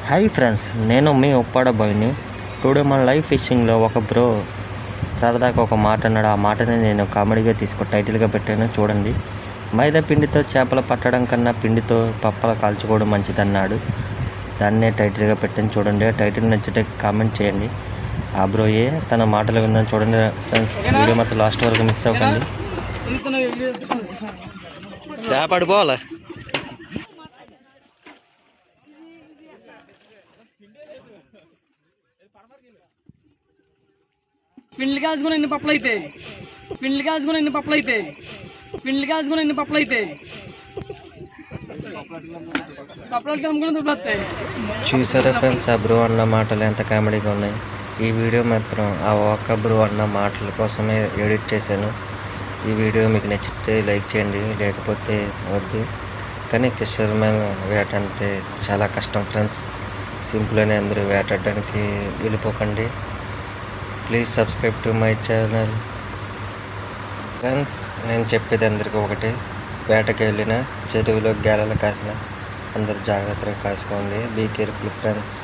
Hi friends, నేను మీ Uppada బాయ్ని. Today మన live ఫిషింగ్లో ఒక బ్రో సరదాగా ఒక మాట అన్నాడు. ఆ మాటని నేను కామెడీగా టైటిల్గా పెట్టాను, చూడండి. మైదా పిండితో చేపలు పట్టడం కన్నా పిండితో పప్పలు కాల్చుకోవడం మంచిదన్నాడు. దాన్నే టైటిల్గా పెట్టాను, చూడండి. టైటిల్ నచ్చితే కామెంట్ చేయండి. ఆ బ్రోయే తన మాటలు విందని చూడండి ఫ్రెండ్స్. వీడియో మాత్రం లాస్ట్ వరకు మిస్ అవ్వకండి. చేప పడిపోవాలా? పిండి కాల్చుకుని ఎన్ని పప్పులు అయితే చూసారా ఫ్రెండ్స్, ఆ బ్రో అన్న మాటలు ఎంత కామెడీగా ఉన్నాయి. ఈ వీడియో మాత్రం ఆ ఒక్క బ్రో అన్న మాటల కోసమే ఎడిట్ చేశాను. ఈ వీడియో మీకు నచ్చితే లైక్ చేయండి, లేకపోతే వద్దు. కానీ ఫిషర్మెన్ వేట అంటే చాలా కష్టం ఫ్రెండ్స్. సింపుల్ అని అందరూ వేటాడడానికి వెళ్ళిపోకండి. Please subscribe to my channel friends. నేను చెప్పేది అందరికీ ఒకటే, వేటకి వెళ్ళిన చెరువులో గేలలు కాసిన అందరూ జాగ్రత్తగా కాసుకోండి. Be careful friends.